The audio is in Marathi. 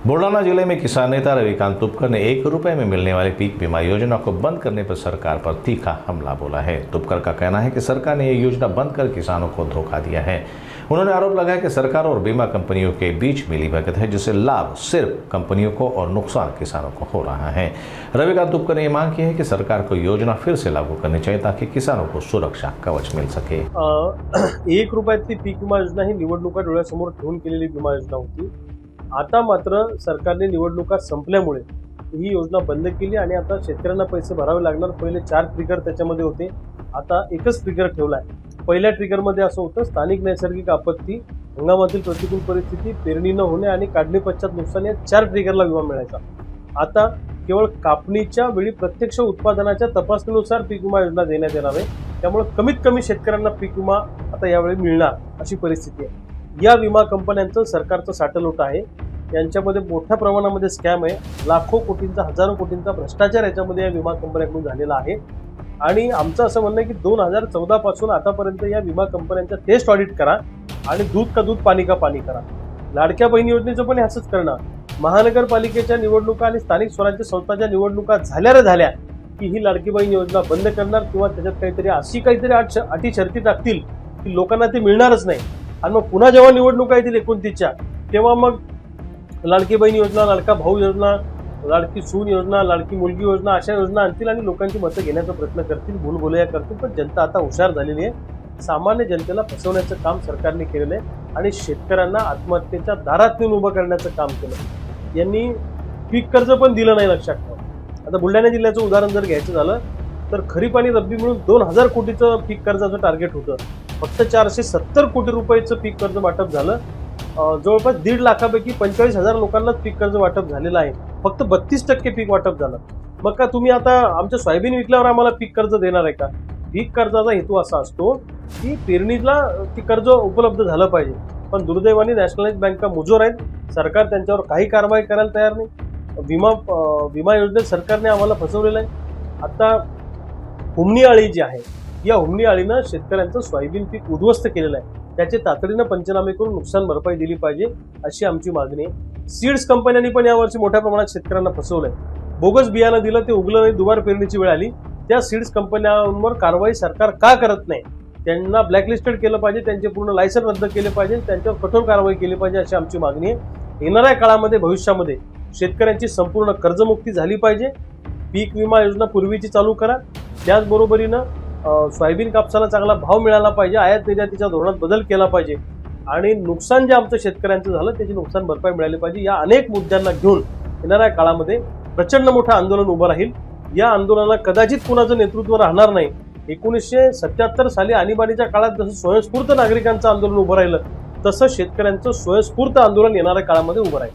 बुल्ढाना जिले में किसान नेता रविकांत तुपकर ने 1 रुपए में मिलने वाली पीक बीमा योजना को बंद करने पर सरकार पर तीखा हमला बोला है। तुपकर का कहना है कि सरकार ने यह योजना बंद कर किसानों को धोखा दिया है। उन्होंने आरोप लगाया कि सरकार और बीमा कंपनियों के बीच मिलीभगत है, जिससे लाभ सिर्फ कंपनियों को और नुकसान किसानों को हो रहा है। रविकांत तुपकर ने मांग की है कि सरकार को योजना फिर से लागू करनी चाहिए ताकि किसानों को सुरक्षा कवच मिल सके। 1 रुपयातली पीक विमा योजना ही निवडणुका डोळ्यासमोर ठेवून केलेली विमा योजना होती। आता मात्र सरकारने निवडणुका संपल्यामुळे ही योजना बंद केली आणि आता शेतकऱ्यांना पैसे भरावे लागणार। पहिले 4 ट्रिगर त्याच्यामध्ये होते, आता एकच ट्रिगर ठेवलाय। पहिल्या ट्रिगरमध्ये असं होतं, स्थानिक नैसर्गिक आपत्ती, हंगामातील प्रतिकूल परिस्थिती, पेरणी न होणे आणि काढणी पश्चात नुकसान या 4 ट्रिगरला विमा मिळायचा। आता केवळ कापणीच्या वेळी प्रत्यक्ष उत्पादनाच्या तपासणीनुसार पीक विमा योजना देण्यात येणार आहे। त्यामुळे कमीत कमी शेतकऱ्यांना पीक विमा आता यावेळी मिळणार अशी परिस्थिती आहे। या विमा कंपन्यांचं सरकारचं साटलोट आहे, यांच्यामध्ये मोठ्या प्रमाणामध्ये स्कॅम आहे। लाखो कोटींचा, हजारो कोटींचा भ्रष्टाचार याच्यामध्ये या विमा कंपन्यांकडून झालेला आहे। आणि आमचं असं म्हणणं आहे की 2014 पासून आतापर्यंत या विमा कंपन्यांचा टेस्ट ऑडिट करा आणि दूध का दूध पाणी का पाणी करा। लाडक्या बहिणी योजनेचं पण असंच करणं। महानगरपालिकेच्या निवडणुका आणि स्थानिक स्वराज्य संस्थांच्या निवडणुका झाल्या की ही लाडकी बहीण योजना बंद करणार किंवा त्याच्यात काहीतरी अटी शर्ती टाकतील की लोकांना ते मिळणारच नाही। आणि मग पुन्हा जेव्हा निवडणुका येतील 29च्या, तेव्हा मग लाडकी बहीण योजना, लाडका भाऊ योजना, लाडकी सून योजना, लाडकी मुलगी योजना अशा योजना आणतील आणि लोकांची मतं घेण्याचा प्रयत्न करतील, भूलभुलैया करतील। पण जनता आता हुशार झालेली आहे। सामान्य जनतेला फसवण्याचं काम सरकारने केलेलं आहे आणि शेतकऱ्यांना आत्महत्येच्या दारात नेऊन उभं करण्याचं काम केलं। यांनी पीक कर्ज पण दिलं नाही, लक्षात ठेवा। आता बुलढाणा जिल्ह्याचं उदाहरण जर घ्यायचं झालं तर खरीप आणि रब्बी मिळून 2000 कोटीचं पीक कर्जाचं टार्गेट होतं। फक्त 470 कोटी रुपयाचं पीक कर्ज वाटप झालं। जवळपास 1.5 लाखापैकी 45,000 लोकांना पीक कर्ज वाटप झालेलं आहे। फक्त 32% पीक वाटप झालं। मग का तुम्ही आता आमच्या सोयाबीन विकल्यावर आम्हाला पीक कर्ज देणार आहे का? पीक कर्जाचा हेतू असा असतो की पेरणीला ती कर्ज उपलब्ध झालं पाहिजे। पण दुर्दैवाने नॅशनलाइज बँका मुजोर आहेत, सरकार त्यांच्यावर काही कारवाई करायला तयार नाही। विमा योजनेत सरकारने आम्हाला फसवलेलं आहे। आता हुमणी अळी जी आहे, या हुमणी अळीनं शेतकऱ्यांचं सोयाबीन पीक उद्ध्वस्त केलेलं आहे। त्याचे तातडीनं पंचनामे करून नुकसान भरपाई दिली पाहिजे अशी आमची मागणी आहे। सीड्स कंपन्यांनी पण यावर्षी मोठ्या प्रमाणात शेतकऱ्यांना फसवलंय। बोगस बियाणं दिलं, ते उगलं नाही, दुबार पेरणीची वेळ आली। त्या सीड्स कंपन्यांवर कारवाई सरकार का करत नाही? त्यांना ब्लॅकलिस्टेड केलं पाहिजे, त्यांचे पूर्ण लायसन रद्द केले पाहिजे, त्यांच्यावर कठोर कारवाई केली पाहिजे अशी आमची मागणी आहे। येणाऱ्या काळामध्ये भविष्यामध्ये शेतकऱ्यांची संपूर्ण कर्जमुक्ती झाली पाहिजे। पीक विमा योजना पूर्वीची चालू करा। त्याचबरोबरीनं सोयाबीन कापसाला चांगला भाव मिळाला पाहिजे, आयात निर्यातीच्या धोरणात बदल केला पाहिजे आणि नुकसान जे आमचं शेतकऱ्यांचं झालं त्याची नुकसान भरपाई मिळाली पाहिजे। या अनेक मुद्द्यांना घेऊन येणाऱ्या काळामध्ये प्रचंड मोठं आंदोलन उभं राहील। या आंदोलनाला कदाचित कुणाचं नेतृत्व राहणार नाही। 1977 साली आणीबाणीच्या काळात जसं स्वयंस्फूर्त नागरिकांचं आंदोलन उभं राहिलं, तसं शेतकऱ्यांचं स्वयंस्फूर्त आंदोलन येणाऱ्या काळामध्ये उभं राहील।